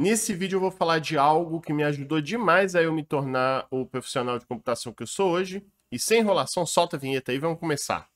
Nesse vídeo eu vou falar de algo que me ajudou demais a eu me tornar o profissional de computação que eu sou hoje. E sem enrolação, solta a vinheta aí e vamos começar.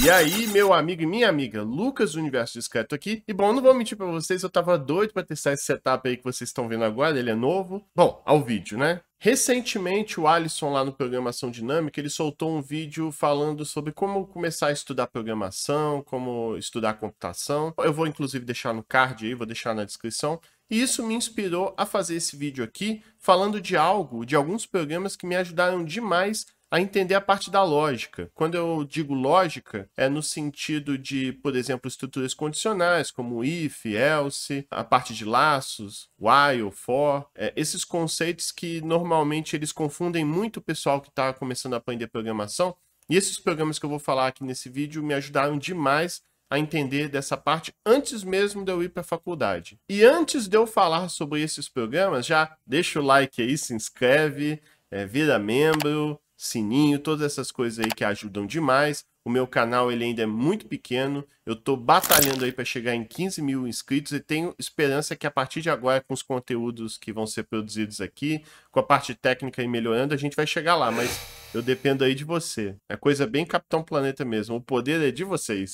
E aí, meu amigo e minha amiga, Lucas do Universo Discreto aqui. E bom, não vou mentir pra vocês, eu tava doido pra testar esse setup aí que vocês estão vendo agora, ele é novo. Bom, ao vídeo, né? Recentemente, o Alisson lá no Programação Dinâmica, ele soltou um vídeo falando sobre como começar a estudar programação, como estudar computação. Eu vou inclusive deixar no card aí, vou deixar na descrição. E isso me inspirou a fazer esse vídeo aqui, falando de alguns programas que me ajudaram demais a entender a parte da lógica. Quando eu digo lógica, é no sentido de, por exemplo, estruturas condicionais, como if, else, a parte de laços, while, for, esses conceitos que normalmente eles confundem muito o pessoal que está começando a aprender programação. E esses programas que eu vou falar aqui nesse vídeo me ajudaram demais a entender dessa parte antes mesmo de eu ir para a faculdade. E antes de eu falar sobre esses programas, já deixa o like aí, se inscreve, vira membro, sininho, todas essas coisas aí que ajudam demais. O meu canal ele ainda é muito pequeno, eu tô batalhando aí para chegar em 15 mil inscritos e tenho esperança que a partir de agora, com os conteúdos que vão ser produzidos aqui, com a parte técnica aí melhorando, a gente vai chegar lá, mas eu dependo aí de você. É coisa bem Capitão Planeta mesmo, o poder é de vocês.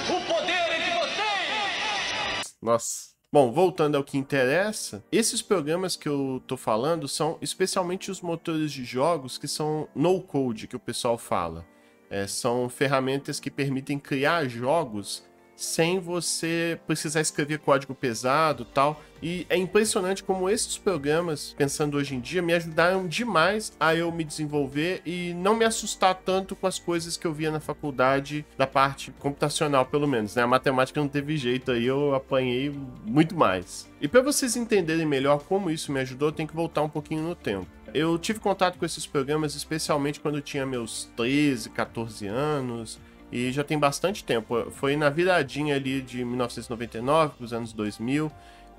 O poder é de vocês! Nossa. Bom, voltando ao que interessa, esses programas que eu tô falando são especialmente os motores de jogos que são no-code, que o pessoal fala. São ferramentas que permitem criar jogos sem você precisar escrever código pesado e tal. E é impressionante como esses programas, pensando hoje em dia, me ajudaram demais a eu me desenvolver e não me assustar tanto com as coisas que eu via na faculdade, da parte computacional pelo menos, né? A matemática não teve jeito aí, eu apanhei muito mais. E para vocês entenderem melhor como isso me ajudou, eu tenho que voltar um pouquinho no tempo. Eu tive contato com esses programas especialmente quando eu tinha meus 13, 14 anos, e já tem bastante tempo. Foi na viradinha ali de 1999 para os anos 2000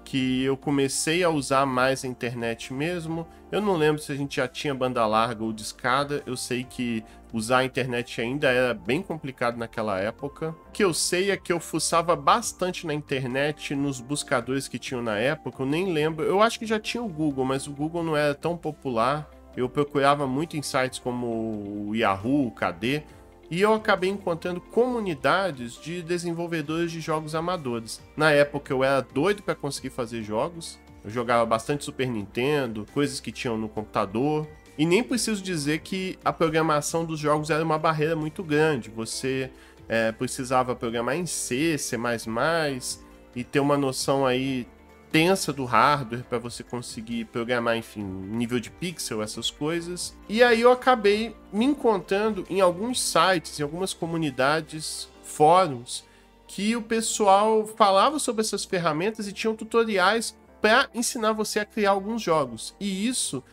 que eu comecei a usar mais a internet mesmo. Eu não lembro se a gente já tinha banda larga ou discada. Eu sei que usar a internet ainda era bem complicado naquela época. O que eu sei é que eu fuçava bastante na internet, nos buscadores que tinham na época. Eu nem lembro. Eu acho que já tinha o Google, mas o Google não era tão popular. Eu procurava muito em sites como o Yahoo, o KD. E eu acabei encontrando comunidades de desenvolvedores de jogos amadores. Na época eu era doido para conseguir fazer jogos. Eu jogava bastante Super Nintendo, coisas que tinham no computador. E nem preciso dizer que a programação dos jogos era uma barreira muito grande. Você precisava programar em C, C++ e ter uma noção aí tensa do hardware para você conseguir programar, enfim, nível de pixel, essas coisas. E aí eu acabei me encontrando em alguns sites, em algumas comunidades, fóruns, que o pessoal falava sobre essas ferramentas e tinham tutoriais para ensinar você a criar alguns jogos. E isso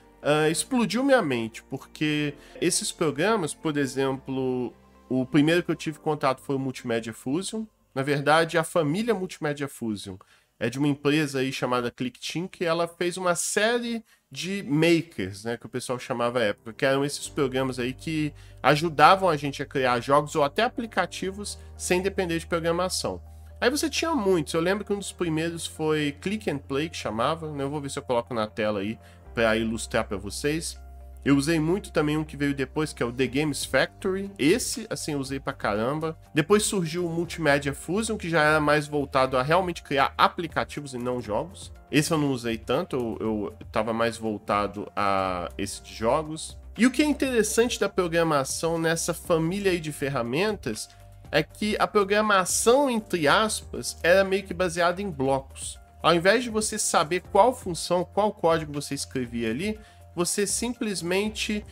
explodiu minha mente, porque esses programas, por exemplo, o primeiro que eu tive contato foi o Multimedia Fusion. Na verdade, a família Multimedia Fusion é de uma empresa aí chamada ClickTeam, que ela fez uma série de makers, né, que o pessoal chamava à época, que eram esses programas aí que ajudavam a gente a criar jogos ou até aplicativos sem depender de programação. Aí você tinha muitos, eu lembro que um dos primeiros foi Click and Play, que chamava, né, eu vou ver se eu coloco na tela aí para ilustrar para vocês. Eu usei muito também um que veio depois, que é o The Games Factory. Esse, assim, eu usei pra caramba. Depois surgiu o Multimedia Fusion, que já era mais voltado a realmente criar aplicativos e não jogos. Esse eu não usei tanto, eu tava mais voltado a esse de jogos. E o que é interessante da programação nessa família aí de ferramentas é que a programação, entre aspas, era meio que baseada em blocos. Ao invés de você saber qual função, qual código você escrevia ali, você simplesmente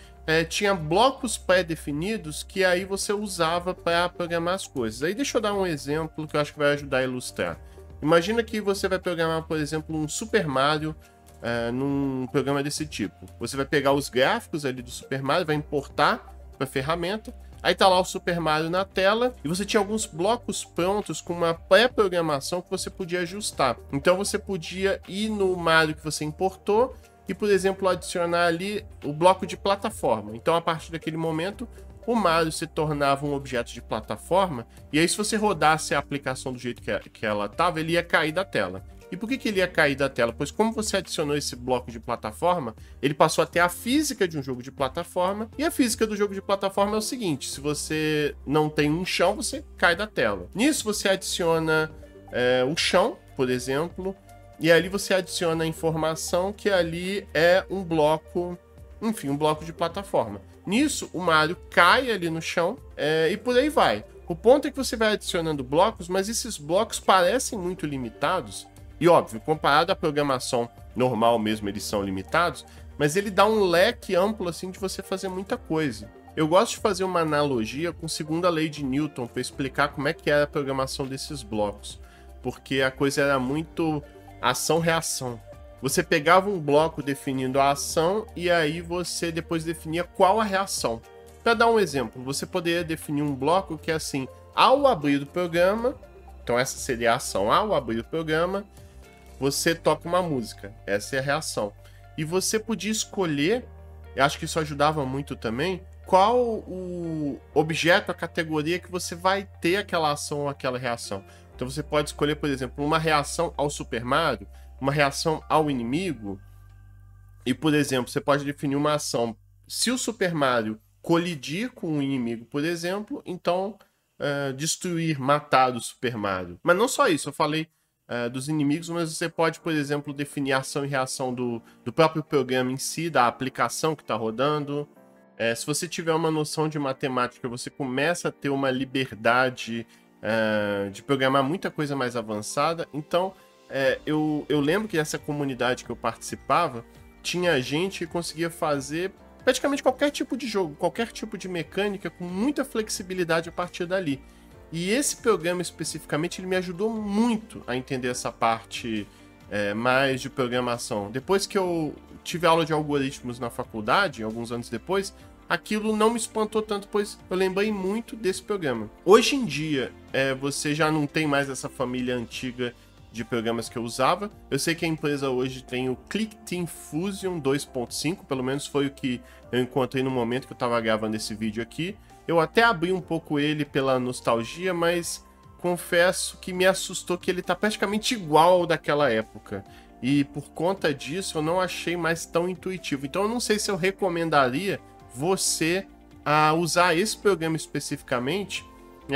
tinha blocos pré-definidos que aí você usava para programar as coisas. Aí deixa eu dar um exemplo que eu acho que vai ajudar a ilustrar. Imagina que você vai programar, por exemplo, um Super Mario num programa desse tipo. Você vai pegar os gráficos ali do Super Mario, vai importar para a ferramenta, aí tá lá o Super Mario na tela e você tinha alguns blocos prontos com uma pré-programação que você podia ajustar. Então você podia ir no Mario que você importou e, por exemplo, adicionar ali o bloco de plataforma. Então, a partir daquele momento, o Mario se tornava um objeto de plataforma, e aí se você rodasse a aplicação do jeito que ela estava, ele ia cair da tela. E por que ele ia cair da tela? Pois como você adicionou esse bloco de plataforma, ele passou a ter a física de um jogo de plataforma, e a física do jogo de plataforma é o seguinte: se você não tem um chão, você cai da tela. Nisso você adiciona o chão, por exemplo, e ali você adiciona a informação que ali é um bloco, enfim, um bloco de plataforma. Nisso, o Mario cai ali no chão e por aí vai. O ponto é que você vai adicionando blocos, mas esses blocos parecem muito limitados. E óbvio, comparado à programação normal mesmo, eles são limitados, mas ele dá um leque amplo assim de você fazer muita coisa. Eu gosto de fazer uma analogia com a segunda lei de Newton para explicar como é que era a programação desses blocos, porque a coisa era muito ação-reação. Você pegava um bloco definindo a ação e aí você depois definia qual a reação. Para dar um exemplo, você poderia definir um bloco que é assim: ao abrir o programa, então essa seria a ação, ao abrir o programa, você toca uma música, essa é a reação. E você podia escolher, eu acho que isso ajudava muito também, qual o objeto, a categoria que você vai ter aquela ação ou aquela reação. Então você pode escolher, por exemplo, uma reação ao Super Mario, uma reação ao inimigo, e, por exemplo, você pode definir uma ação. Se o Super Mario colidir com o inimigo, por exemplo, então destruir, matar o Super Mario. Mas não só isso, eu falei dos inimigos, mas você pode, por exemplo, definir ação e reação do próprio programa em si, da aplicação que está rodando. Se você tiver uma noção de matemática, você começa a ter uma liberdade de programar muita coisa mais avançada. Então, eu lembro que essa comunidade que eu participava, tinha gente que conseguia fazer praticamente qualquer tipo de jogo, qualquer tipo de mecânica com muita flexibilidade a partir dali. E esse programa especificamente, ele me ajudou muito a entender essa parte mais de programação. Depois que eu tive aula de algoritmos na faculdade, alguns anos depois, aquilo não me espantou tanto, pois eu lembrei muito desse programa. Hoje em dia, você já não tem mais essa família antiga de programas que eu usava. Eu sei que a empresa hoje tem o ClickTeam Fusion 2.5, pelo menos foi o que eu encontrei no momento que eu estava gravando esse vídeo aqui. Eu até abri um pouco ele pela nostalgia, mas confesso que me assustou que ele está praticamente igual ao daquela época. E por conta disso eu não achei mais tão intuitivo. Então eu não sei se eu recomendaria você a usar esse programa especificamente,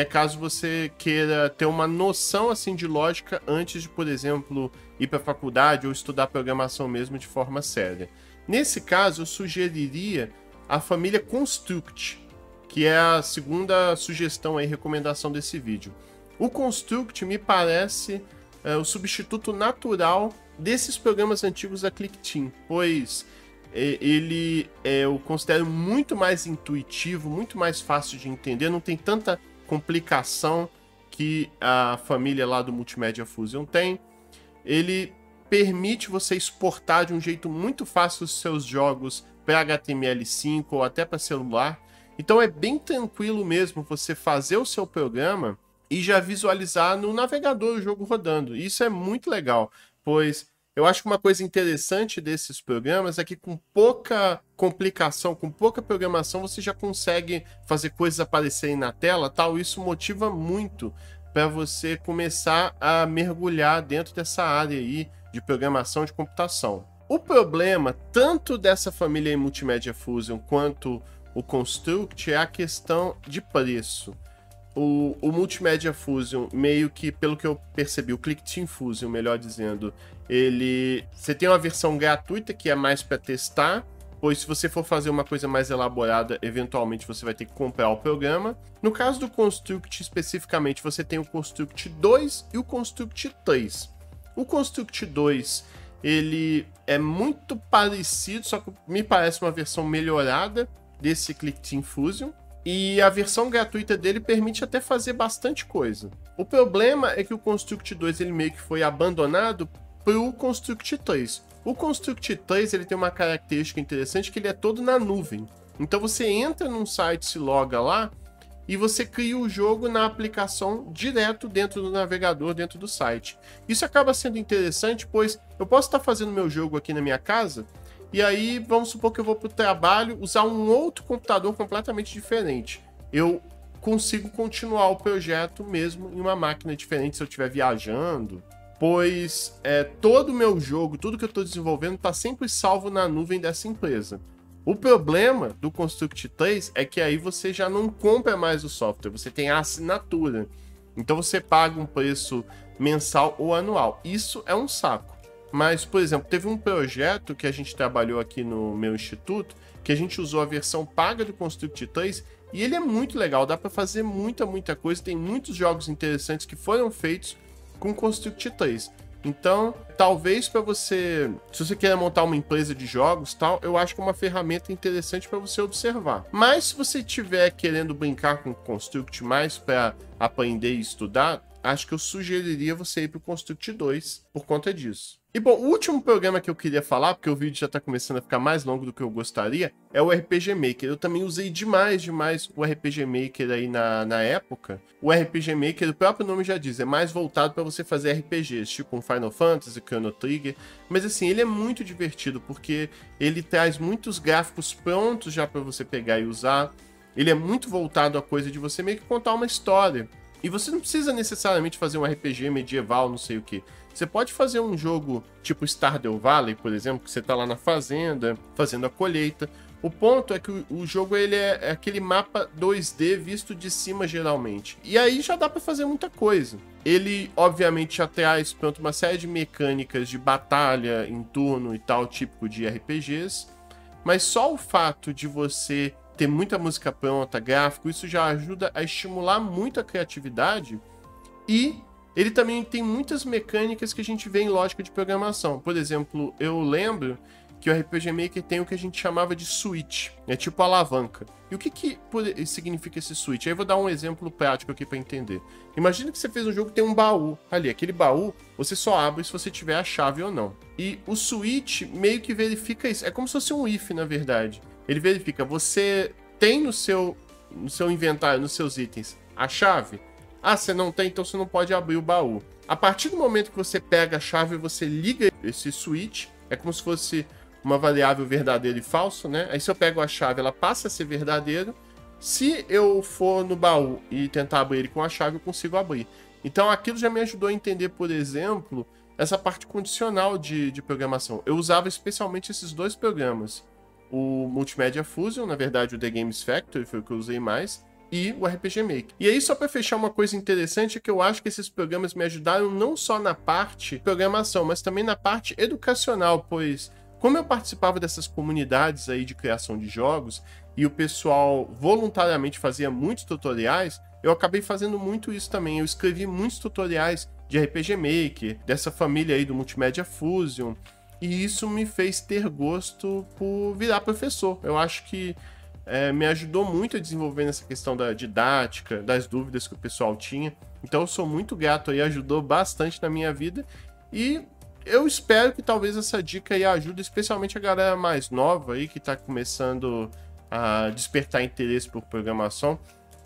caso você queira ter uma noção assim de lógica antes de, por exemplo, ir para a faculdade ou estudar programação mesmo de forma séria. Nesse caso, eu sugeriria a família Construct, que é a segunda sugestão e recomendação desse vídeo. O Construct me parece o substituto natural desses programas antigos da ClickTeam, pois ele eu considero muito mais intuitivo, muito mais fácil de entender, não tem tanta complicação que a família lá do Multimedia Fusion tem. Ele permite você exportar de um jeito muito fácil os seus jogos para HTML5 ou até para celular. Então é bem tranquilo mesmo você fazer o seu programa e já visualizar no navegador o jogo rodando. Isso é muito legal, pois eu acho que uma coisa interessante desses programas é que com pouca complicação, com pouca programação, você já consegue fazer coisas aparecerem na tela, tal. Isso motiva muito para você começar a mergulhar dentro dessa área aí de programação de computação. O problema, tanto dessa família Multimedia Fusion quanto o Construct, é a questão de preço. O Multimedia Fusion, meio que, pelo que eu percebi, o ClickTeam Fusion, melhor dizendo, você tem uma versão gratuita que é mais para testar, pois se você for fazer uma coisa mais elaborada, eventualmente você vai ter que comprar o programa. No caso do Construct especificamente, você tem o Construct 2 e o Construct 3. O Construct 2, ele é muito parecido, só que me parece uma versão melhorada desse ClickTeam Fusion. E a versão gratuita dele permite até fazer bastante coisa. O problema é que o Construct 2 ele meio que foi abandonado para o Construct 3. O Construct 3 ele tem uma característica interessante, que ele é todo na nuvem. Então você entra num site, se loga lá e você cria o jogo na aplicação direto dentro do navegador, dentro do site. Isso acaba sendo interessante, pois eu posso estar fazendo meu jogo aqui na minha casa e aí vamos supor que eu vou para o trabalho usar um outro computador completamente diferente. Eu consigo continuar o projeto mesmo em uma máquina diferente se eu estiver viajando, pois todo o meu jogo, tudo que eu estou desenvolvendo está sempre salvo na nuvem dessa empresa. O problema do Construct 3 é que aí você já não compra mais o software, você tem a assinatura. Então você paga um preço mensal ou anual. Isso é um saco. Mas, por exemplo, teve um projeto que a gente trabalhou aqui no meu instituto, que a gente usou a versão paga do Construct 3, e ele é muito legal, dá para fazer muita coisa, tem muitos jogos interessantes que foram feitos com Construct 3. Então, talvez para você, se você quer montar uma empresa de jogos, tal, eu acho que é uma ferramenta interessante para você observar. Mas se você estiver querendo brincar com Construct mais para aprender e estudar, acho que eu sugeriria você ir para o Construct 2 por conta disso. E bom, o último programa que eu queria falar, porque o vídeo já está começando a ficar mais longo do que eu gostaria, é o RPG Maker. Eu também usei demais o RPG Maker aí na época. O RPG Maker, o próprio nome já diz, é mais voltado para você fazer RPGs, tipo um Final Fantasy, Chrono Trigger. Mas assim, ele é muito divertido, porque ele traz muitos gráficos prontos já para você pegar e usar. Ele é muito voltado à coisa de você meio que contar uma história. E você não precisa necessariamente fazer um RPG medieval, não sei o que. Você pode fazer um jogo tipo Stardew Valley, por exemplo, que você tá lá na fazenda, fazendo a colheita. O ponto é que o jogo ele é aquele mapa 2D visto de cima, geralmente. E aí já dá para fazer muita coisa. Ele, obviamente, já traz pronto, uma série de mecânicas de batalha em turno e tal, típico de RPGs. Mas só o fato de você ter muita música pronta, gráfico, isso já ajuda a estimular muito a criatividade. E ele também tem muitas mecânicas que a gente vê em lógica de programação. Por exemplo, eu lembro que o RPG Maker tem o que a gente chamava de switch, é tipo alavanca. E o que significa esse switch? Aí eu vou dar um exemplo prático aqui para entender. Imagina que você fez um jogo que tem um baú ali. Aquele baú você só abre se você tiver a chave ou não. E o switch meio que verifica isso. É como se fosse um if, na verdade. Ele verifica, você tem no seu inventário, nos seus itens, a chave? Ah, você não tem, então você não pode abrir o baú. A partir do momento que você pega a chave e você liga esse switch, é como se fosse uma variável verdadeiro e falso, né? Aí se eu pego a chave, ela passa a ser verdadeiro. Se eu for no baú e tentar abrir ele com a chave, eu consigo abrir. Então aquilo já me ajudou a entender, por exemplo, essa parte condicional de programação. Eu usava especialmente esses dois programas. O Multimedia Fusion, na verdade o The Games Factory foi o que eu usei mais, e o RPG Maker. E aí, só para fechar, uma coisa interessante é que eu acho que esses programas me ajudaram não só na parte de programação, mas também na parte educacional, pois como eu participava dessas comunidades aí de criação de jogos e o pessoal voluntariamente fazia muitos tutoriais, eu acabei fazendo muito isso também. Eu escrevi muitos tutoriais de RPG Maker, dessa família aí do Multimedia Fusion, e isso me fez ter gosto por virar professor. Eu acho que me ajudou muito a desenvolver nessa questão da didática, das dúvidas que o pessoal tinha. Então eu sou muito grato aí, ajudou bastante na minha vida. E eu espero que talvez essa dica aí ajude especialmente a galera mais nova aí, que está começando a despertar interesse por programação.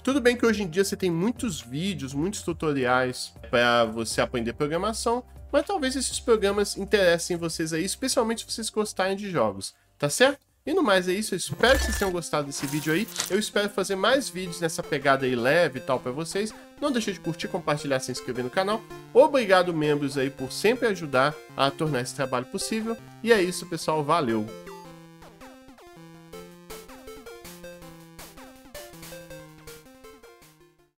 Tudo bem que hoje em dia você tem muitos vídeos, muitos tutoriais para você aprender programação, mas talvez esses programas interessem vocês aí, especialmente se vocês gostarem de jogos, tá certo? E no mais é isso, eu espero que vocês tenham gostado desse vídeo aí. Eu espero fazer mais vídeos nessa pegada aí leve e tal pra vocês. Não deixe de curtir, compartilhar, se inscrever no canal. Obrigado, membros aí, por sempre ajudar a tornar esse trabalho possível. E é isso, pessoal. Valeu!